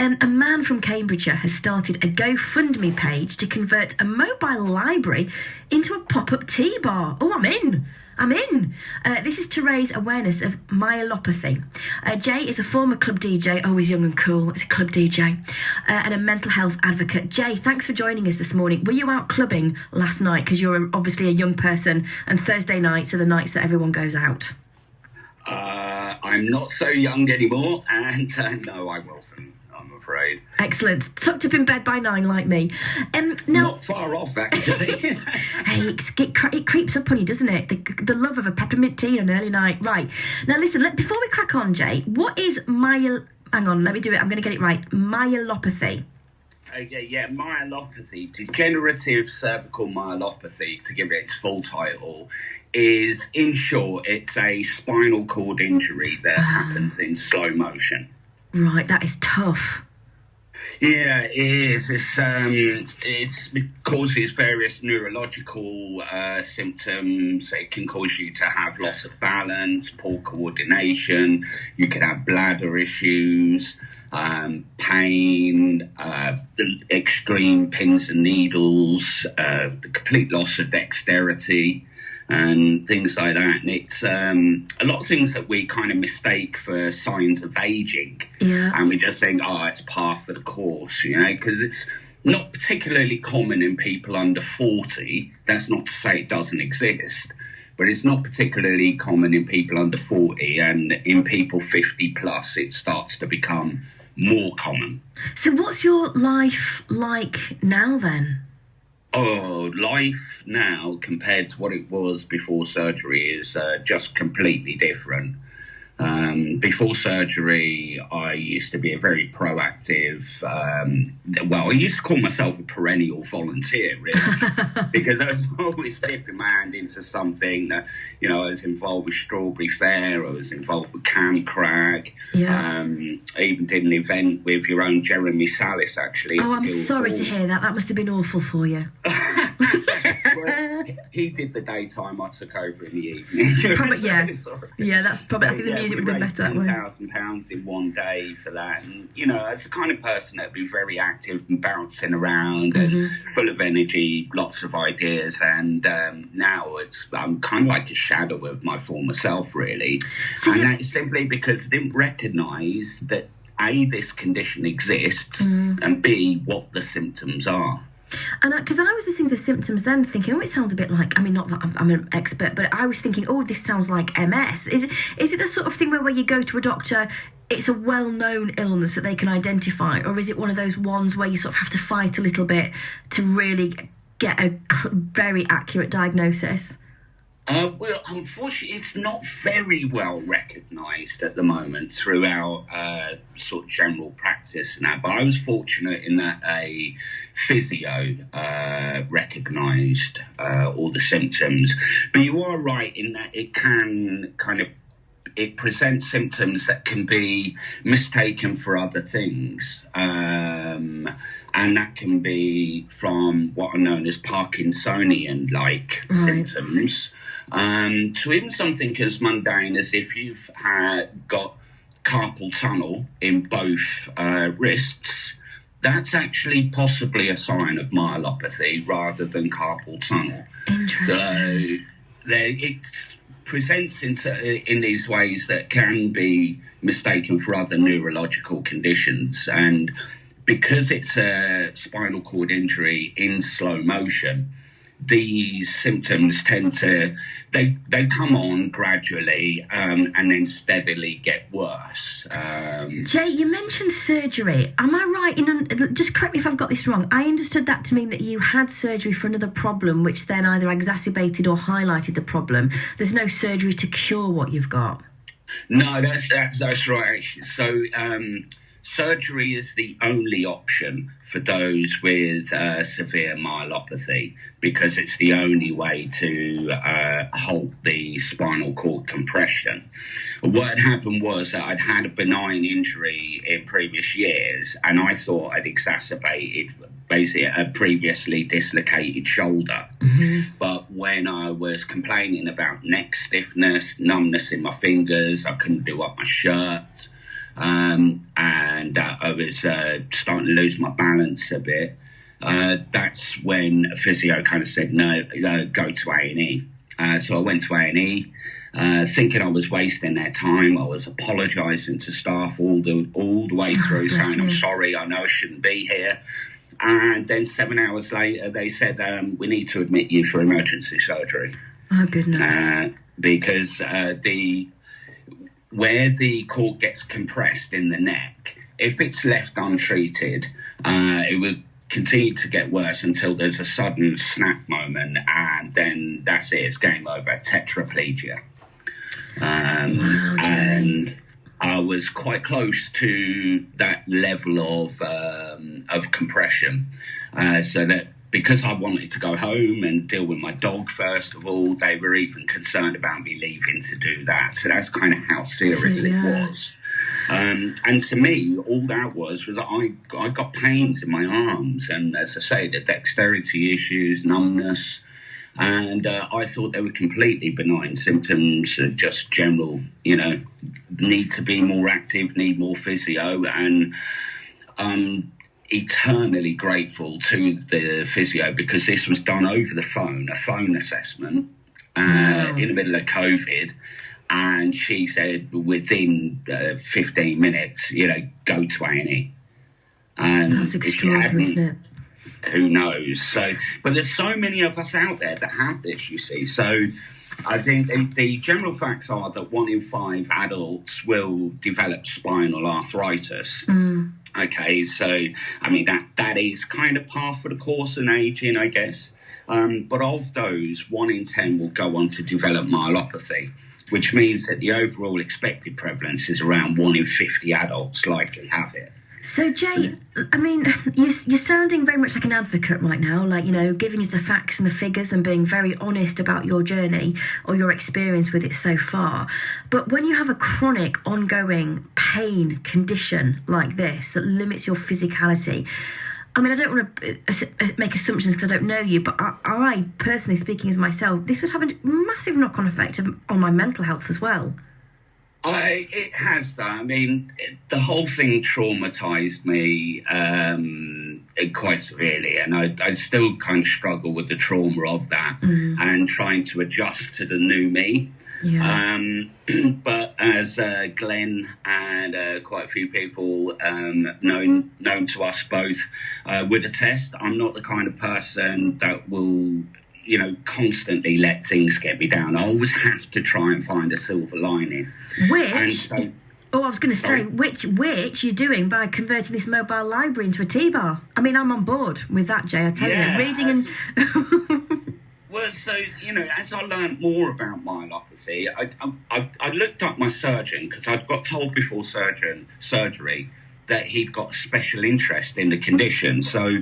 A man from Cambridgeshire has started a GoFundMe page to convert a mobile library into a pop-up tea bar. Oh, I'm in. This is to raise awareness of myelopathy. Jay is a former club DJ, always young and cool, it's a club DJ, and a mental health advocate. Jay, thanks for joining us this morning. Were you out clubbing last night? Because you're obviously a young person, and Thursday nights are the nights that everyone goes out. I'm not so young anymore, and no, I wasn't, I'm afraid. Excellent. Tucked up in bed by 9 like me. Now, not far off, actually. Hey, it creeps up on you, doesn't it? The love of a peppermint tea on an early night. Right. Now, listen, before we crack on, Jay, what is hang on, let me do it. I'm going to get it right. Myelopathy. Yeah, myelopathy, degenerative cervical myelopathy, to give it its full title, is, in short, it's a spinal cord injury that happens in slow motion. Right, that is tough. Yeah, it is. It causes various neurological symptoms. It can cause you to have loss of balance, poor coordination. You can have bladder issues, pain, extreme pins and needles, the complete loss of dexterity, and things like that. And it's a lot of things that we kind of mistake for signs of aging. Yeah. And we just think, it's par for the course, because it's not particularly common in people under 40. That's not to say it doesn't exist, but it's not particularly common in people under 40, and in people 50 plus, it starts to become more common. So what's your life like now then? Oh, life now compared to what it was before surgery is just completely different. Before surgery, I used to be a very proactive, I used to call myself a perennial volunteer, really, because I was always dipping my hand into something that, I was involved with Strawberry Fair, I was involved with Cantebrigge, I even did an event with your own Jeremy Salis, actually. Oh, I'm sorry to hear that. That must have been awful for you. Well, he did the daytime, I took over in the evening. Yeah, that's probably, I think the music would have been better that way. £10,000 in one day for that. And, as the kind of person that'd be very active and bouncing around and full of energy, lots of ideas. And now I'm kind of like a shadow of my former self, really. And that's simply because I didn't recognise that, A, this condition exists, and B, what the symptoms are. And because I was listening to symptoms then thinking, it sounds a bit like, not that I'm an expert, but I was thinking, this sounds like MS. Is it the sort of thing where you go to a doctor, it's a well-known illness that they can identify, or is it one of those ones where you sort of have to fight a little bit to really get a very accurate diagnosis? Well, unfortunately, it's not very well recognised at the moment throughout sort of general practice now. But I was fortunate in that a physio recognised all the symptoms. But you are right in that it can it presents symptoms that can be mistaken for other things. And that can be from what are known as Parkinsonian-like symptoms, to even something as mundane as if you've got carpal tunnel in both wrists. That's actually possibly a sign of myelopathy rather than carpal tunnel. Interesting. So it presents in these ways that can be mistaken for other neurological conditions. And because it's a spinal cord injury in slow motion, these symptoms tend to, they come on gradually and then steadily get worse. Jay, you mentioned surgery. Am I right? Just correct me if I've got this wrong. I understood that to mean that you had surgery for another problem, which then either exacerbated or highlighted the problem. There's no surgery to cure what you've got. No, that's right, actually. So surgery is the only option for those with severe myelopathy, because it's the only way to halt the spinal cord compression. What had happened was that I'd had a benign injury in previous years, and I thought I'd exacerbated basically a previously dislocated shoulder. But when I was complaining about neck stiffness, numbness in my fingers, I couldn't do up my shirt, and I was starting to lose my balance a bit, that's when a physio kind of said, no, go to A&E. So I went to A&E, thinking I was wasting their time. I was apologising to staff all the way through, saying, I'm sorry, I know I shouldn't be here. And then 7 hours later, they said, we need to admit you for emergency surgery. Oh, goodness. Because where the cord gets compressed in the neck, if it's left untreated, it will continue to get worse until there's a sudden snap moment, and then that's it, it's game over, tetraplegia. Wow, and I was quite close to that level of compression, so that because I wanted to go home and deal with my dog first of all, they were even concerned about me leaving to do that. So that's kind of how serious it was. And to me, all that was that I got pains in my arms, and as I say, the dexterity issues, numbness, and I thought they were completely benign symptoms, just general, need to be more active, need more physio, and eternally grateful to the physio because this was done over the phone, a phone assessment in the middle of COVID. And she said within 15 minutes, go to A&E. That's extraordinary, isn't it? Who knows? So, but there's so many of us out there that have this, you see. So I think the general facts are that 1 in 5 adults will develop spinal arthritis. Okay, so, I mean, that is kind of par for the course in aging, I guess. But of those, 1 in 10 will go on to develop myelopathy, which means that the overall expected prevalence is around 1 in 50 adults likely have it. So, Jay, I mean, you're sounding very much like an advocate right now, like, giving us the facts and the figures and being very honest about your journey or your experience with it so far. But when you have a chronic, ongoing pain condition like this that limits your physicality, I mean, I don't want to make assumptions because I don't know you, but I personally, speaking as myself, this would have a massive knock-on effect on my mental health as well. It has done. I mean, the whole thing traumatised me quite severely, and I still kind of struggle with the trauma of that and trying to adjust to the new me. Yeah. But as Glenn and quite a few people known to us both would attest, I'm not the kind of person that will constantly let things get me down. I always have to try and find a silver lining. Which, I was going to say, which you're doing by converting this mobile library into a T-bar. I mean, I'm on board with that, Jay, I tell you. Reading and... Well, so, as I learned more about myelopathy, I looked up my surgeon because I'd got told before surgery that he'd got a special interest in the condition. So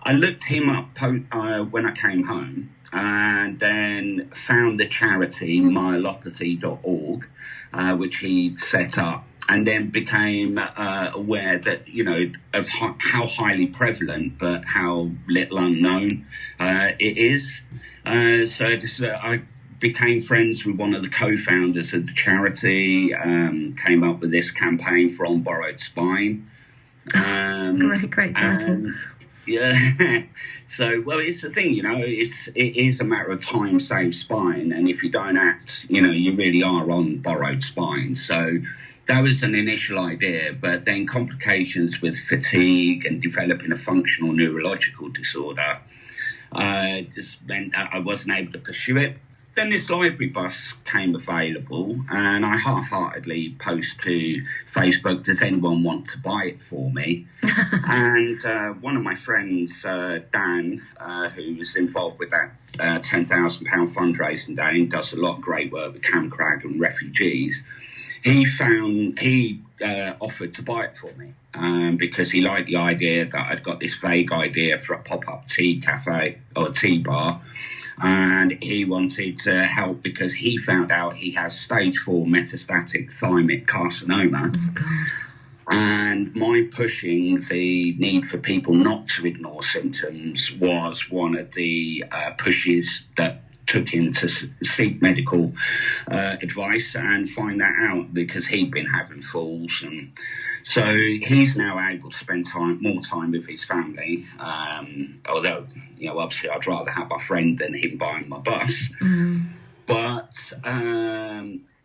I looked him up when I came home and then found the charity myelopathy.org, which he'd set up, and then became aware that, of how highly prevalent but how little unknown it is. So I became friends with one of the co-founders of the charity, came up with this campaign for On Borrowed Spine. Great title. Yeah. So, well, it's the thing, it is a matter of time saves spine. And if you don't act, you really are on borrowed spine. So that was an initial idea. But then complications with fatigue and developing a functional neurological disorder just meant that I wasn't able to pursue it. Then this library bus came available, and I half-heartedly post to Facebook, does anyone want to buy it for me? And one of my friends, Dan, who was involved with that £10,000 fundraising day and does a lot of great work with Cantebrigge and refugees, he offered to buy it for me because he liked the idea that I'd got this vague idea for a pop-up tea cafe or tea bar. And he wanted to help because he found out he has stage 4 metastatic thymic carcinoma. Oh, God. And my pushing the need for people not to ignore symptoms was one of the pushes that took him to seek medical advice and find that out, because he'd been having falls, and so he's now able to spend more time with his family. Although, obviously I'd rather have my friend than him buying my bus. But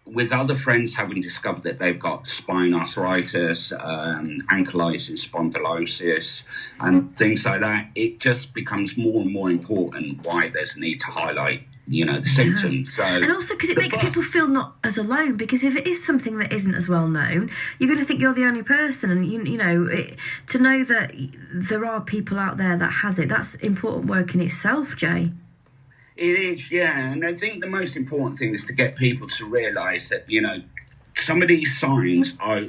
with other friends having discovered that they've got spine arthritis, ankylosing spondylosis, and things like that, it just becomes more and more important why there's a need to highlight, the symptoms. So, and also because it makes people feel not as alone, because if it is something that isn't as well known, you're going to think you're the only person, and to know that there are people out there that has it, that's important work in itself, Jay. It is, yeah. And I think the most important thing is to get people to realise that, some of these signs are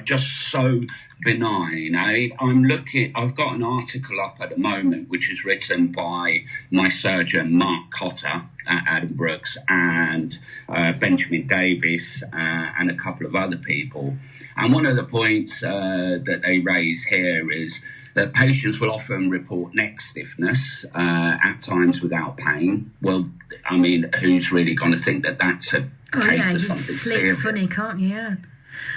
just so benign. I've got an article up at the moment which is written by my surgeon, Mark Cotter at Adam Brooks, and Benjamin Davis, and a couple of other people. And one of the points that they raise here is that patients will often report neck stiffness, at times without pain. Well, I mean, who's really going to think that that's a case of something serious? Funny, can't you?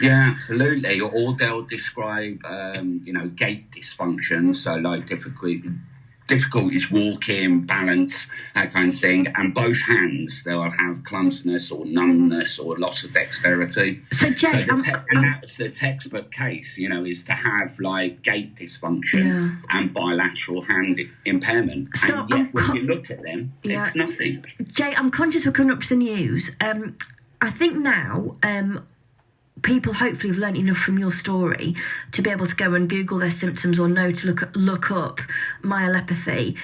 Yeah, absolutely. Or they'll describe, gait dysfunction, so like difficulties walking, balance, that kind of thing. And both hands, they'll have clumsiness or numbness or loss of dexterity. So, Jay, and that's the textbook case, is to have like gait dysfunction and bilateral hand impairment. So and yet, when you look at them, it's nothing. Jay, I'm conscious we're coming up to the news. I think now, people hopefully have learned enough from your story to be able to go and Google their symptoms or know to look up myelopathy.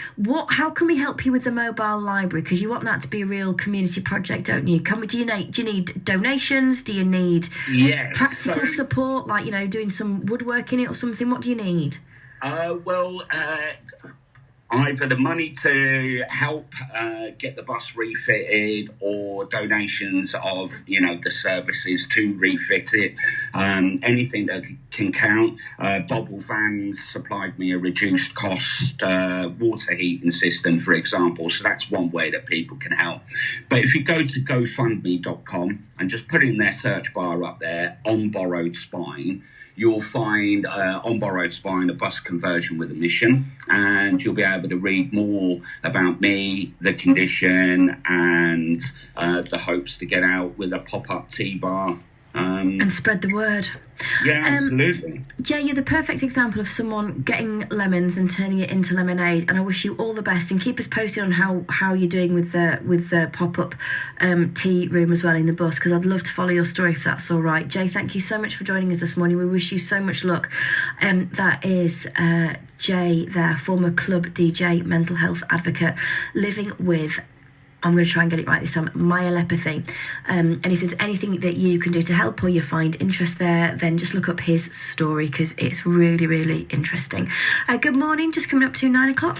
How can we help you with the mobile library? Because you want that to be a real community project, don't you? Do you need donations? Do you need practical support, like doing some woodwork in it or something? What do you need? Either the money to help get the bus refitted, or donations of, the services to refit it. Anything that can count. Bobble Vans supplied me a reduced cost water heating system, for example. So that's one way that people can help. But if you go to GoFundMe.com and just put in their search bar up there, On Borrowed Spine, you'll find On Borrowed Spine, a bus conversion with a mission, and you'll be able to read more about me, the condition, and the hopes to get out with a pop-up T-bar. And spread the word. Yeah, absolutely. Jay, you're the perfect example of someone getting lemons and turning it into lemonade, and I wish you all the best, and keep us posted on how you're doing with the pop-up tea room as well in the bus, because I'd love to follow your story if that's all right. Jay, thank you so much for joining us this morning. We wish you so much luck. That is Jay there, former club DJ, mental health advocate, living with, I'm going to try and get it right this time, myelopathy. And if there's anything that you can do to help, or you find interest there, then just look up his story, because it's really, really interesting. Good morning, just coming up to 9 o'clock.